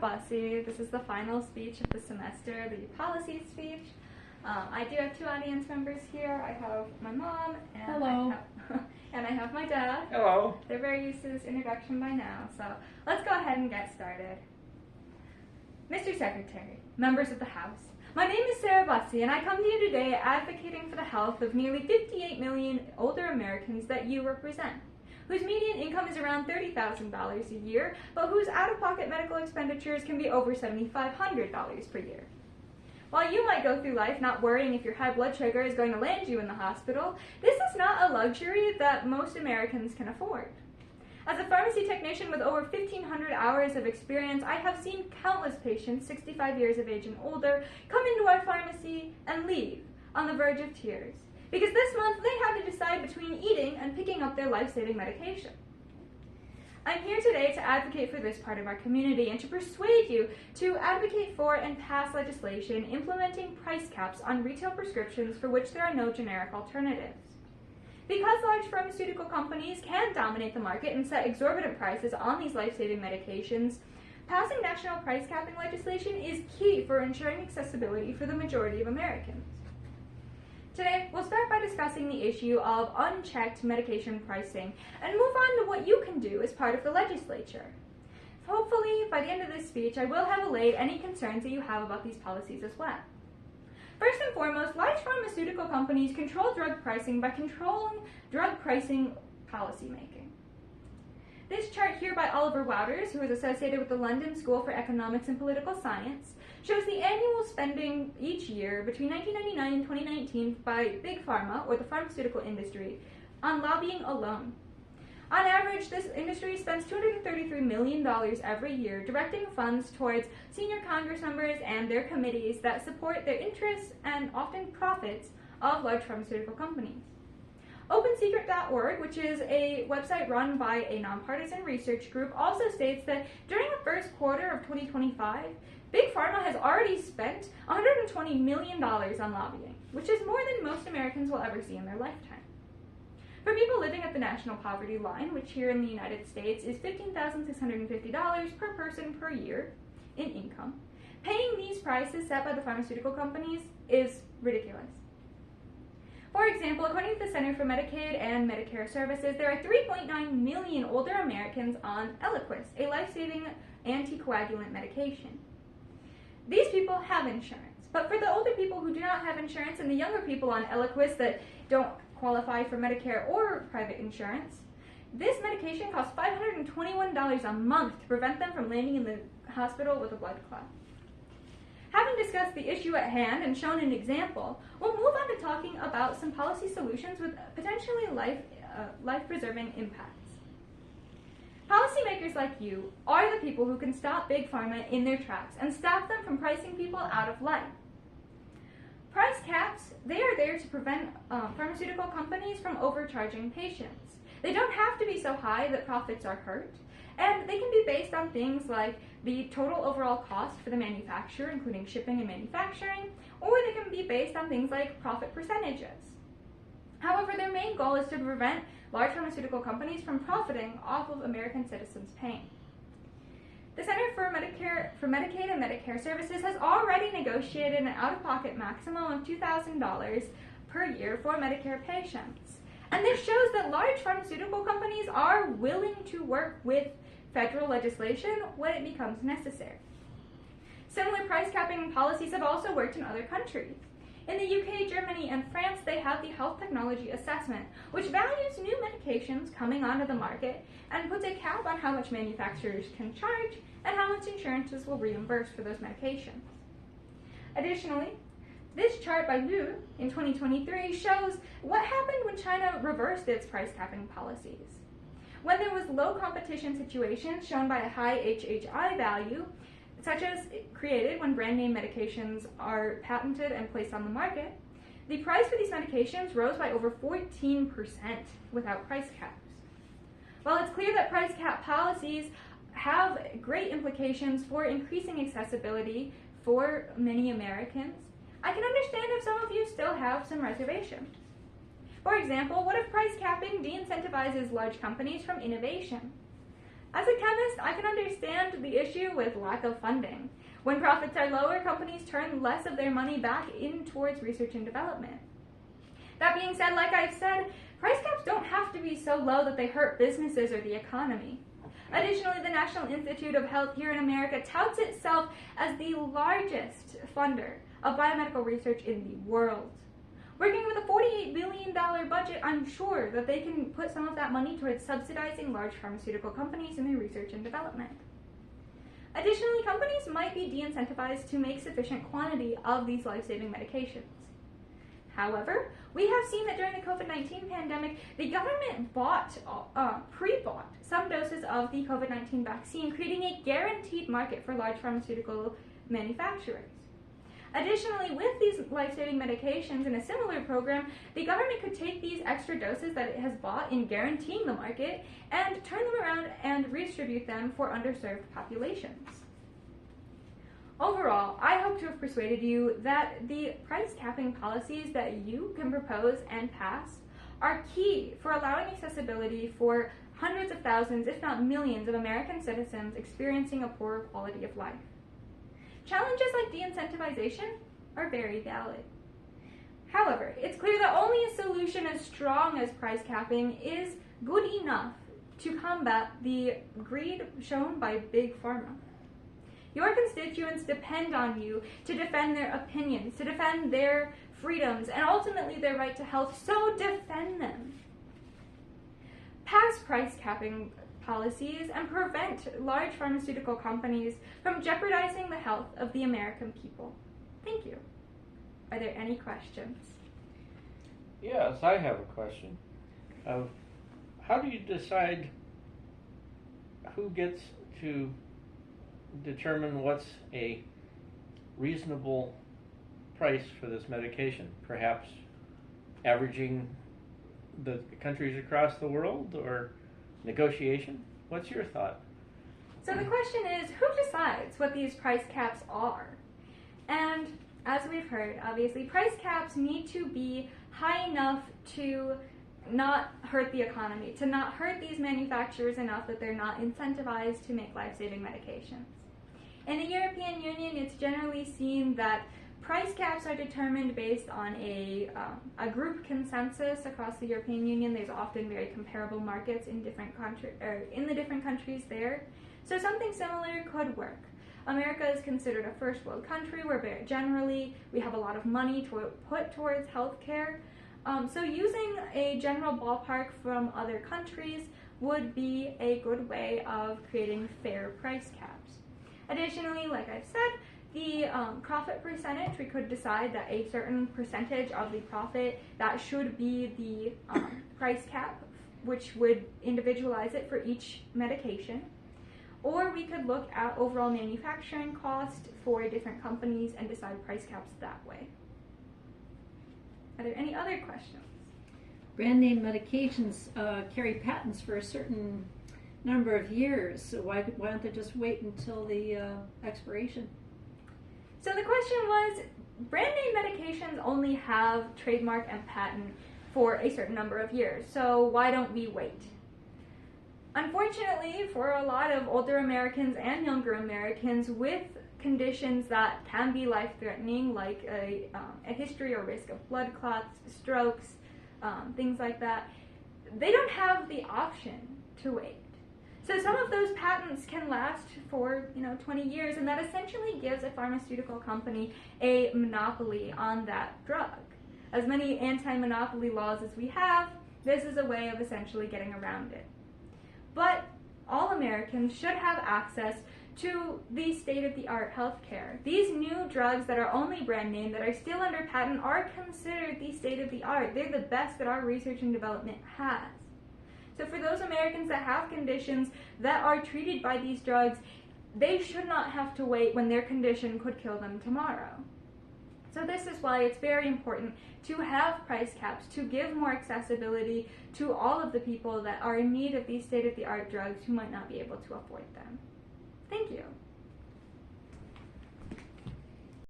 Bussy. This is the final speech of the semester, the policy speech. I do have two audience members here. I have my mom and Hello. I have my dad. Hello. They're very used to this introduction by now, so let's go ahead and get started. Mr. Secretary, members of the House, my name is Sarah Bussy, and I come to you today advocating for the health of nearly 58 million older Americans that you represent, whose median income is around $30,000 a year, but whose out-of-pocket medical expenditures can be over $7,500 per year. While you might go through life not worrying if your high blood sugar is going to land you in the hospital, this is not a luxury that most Americans can afford. As a pharmacy technician with over 1,500 hours of experience, I have seen countless patients 65 years of age and older come into our pharmacy and leave on the verge of tears, because this month they had to decide between eating and picking up their life-saving medication. I'm here today to advocate for this part of our community and to persuade you to advocate for and pass legislation implementing price caps on retail prescriptions for which there are no generic alternatives. Because large pharmaceutical companies can dominate the market and set exorbitant prices on these life-saving medications, passing national price capping legislation is key for ensuring accessibility for the majority of Americans. Today, we'll start by discussing the issue of unchecked medication pricing and move on to what you can do as part of the legislature. Hopefully, by the end of this speech, I will have allayed any concerns that you have about these policies as well. First and foremost, large pharmaceutical companies control drug pricing by controlling drug pricing policymaking. This chart here by Oliver Wouters, who is associated with the London School for Economics and Political Science, shows the annual spending each year between 1999 and 2019 by Big Pharma, or the pharmaceutical industry, on lobbying alone. On average, this industry spends $233 million every year directing funds towards senior Congress members and their committees that support their interests and often profits of large pharmaceutical companies. OpenSecret.org, which is a website run by a nonpartisan research group, also states that during the first quarter of 2025, Big Pharma has already spent $120 million on lobbying, which is more than most Americans will ever see in their lifetime. For people living at the national poverty line, which here in the United States is $15,650 per person per year in income, paying these prices set by the pharmaceutical companies is ridiculous. For example, according to the Center for Medicaid and Medicare Services, there are 3.9 million older Americans on Eliquis, a life-saving anticoagulant medication. These people have insurance, but for the older people who do not have insurance and the younger people on Eliquis that don't qualify for Medicare or private insurance, this medication costs $521 a month to prevent them from landing in the hospital with a blood clot. Having discussed the issue at hand and shown an example, we'll move on to talking about some policy solutions with potentially life-preserving impacts. Policymakers like you are the people who can stop Big Pharma in their tracks and stop them from pricing people out of life. Price caps, they are there to prevent pharmaceutical companies from overcharging patients. They don't have to be so high that profits are hurt, and they can be based on things like the total overall cost for the manufacturer, including shipping and manufacturing, or they can be based on things like profit percentages. However, their main goal is to prevent large pharmaceutical companies from profiting off of American citizens' pain. The Center for Medicaid and Medicare Services has already negotiated an out-of-pocket maximum of $2,000 per year for Medicare patients. And this shows that large pharmaceutical companies are willing to work with federal legislation when it becomes necessary. Similar price capping policies have also worked in other countries. In the UK, Germany, and France, they have the Health Technology Assessment, which values new medications coming onto the market and puts a cap on how much manufacturers can charge and how much insurances will reimburse for those medications. Additionally, this chart by Liu in 2023 shows what happened when China reversed its price capping policies. When there was low competition situations shown by a high HHI value, such as created when brand name medications are patented and placed on the market, the price for these medications rose by over 14% without price caps. While it's clear that price cap policies have great implications for increasing accessibility for many Americans, I can understand if some of you still have some reservations. For example, what if price capping de-incentivizes large companies from innovation? As a chemist, I can understand the issue with lack of funding. When profits are lower, companies turn less of their money back in towards research and development. That being said, like I've said, price caps don't have to be so low that they hurt businesses or the economy. Additionally, the National Institute of Health here in America touts itself as the largest funder of biomedical research in the world. Working with a $48 billion budget, I'm sure that they can put some of that money towards subsidizing large pharmaceutical companies in their research and development. Additionally, companies might be de-incentivized to make sufficient quantity of these life-saving medications. However, we have seen that during the COVID-19 pandemic, the government pre-bought some doses of the COVID-19 vaccine, creating a guaranteed market for large pharmaceutical manufacturers. Additionally, with these life-saving medications in a similar program, the government could take these extra doses that it has bought in guaranteeing the market and turn them around and redistribute them for underserved populations. Overall, I hope to have persuaded you that the price capping policies that you can propose and pass are key for allowing accessibility for hundreds of thousands, if not millions, of American citizens experiencing a poorer quality of life. Challenges like de-incentivization are very valid. However, it's clear that only a solution as strong as price capping is good enough to combat the greed shown by Big Pharma. Your constituents depend on you to defend their opinions, to defend their freedoms, and ultimately their right to health, so defend them. Pass price capping policies and prevent large pharmaceutical companies from jeopardizing the health of the American people. Thank you. Are there any questions? Yes, I have a question. How do you decide who gets to determine what's a reasonable price for this medication? Perhaps averaging the countries across the world, or negotiation? What's your thought? So the question is, who decides what these price caps are? And as we've heard, obviously, price caps need to be high enough to not hurt the economy, to not hurt these manufacturers enough that they're not incentivized to make life-saving medications. In the European Union, it's generally seen that price caps are determined based on a group consensus across the European Union. There's often very comparable markets in the different countries there. So something similar could work. America is considered a first world country where generally we have a lot of money to put towards healthcare. So using a general ballpark from other countries would be a good way of creating fair price caps. Additionally, like I've said, the profit percentage, we could decide that a certain percentage of the profit, that should be the price cap, which would individualize it for each medication. Or we could look at overall manufacturing cost for different companies and decide price caps that way. Are there any other questions? Brand name medications carry patents for a certain number of years, so why don't they just wait until the expiration? So the question was, brand name medications only have trademark and patent for a certain number of years, so why don't we wait? Unfortunately, for a lot of older Americans and younger Americans with conditions that can be life-threatening, like a history or risk of blood clots, strokes, things like that, they don't have the option to wait. So some of those patents can last for 20 years, and that essentially gives a pharmaceutical company a monopoly on that drug. As many anti-monopoly laws as we have, this is a way of essentially getting around it. But all Americans should have access to the state-of-the-art healthcare. These new drugs that are only brand name, that are still under patent, are considered the state-of-the-art. They're the best that our research and development has. So for those Americans that have conditions that are treated by these drugs, they should not have to wait when their condition could kill them tomorrow. So this is why it's very important to have price caps, to give more accessibility to all of the people that are in need of these state-of-the-art drugs who might not be able to afford them. Thank you.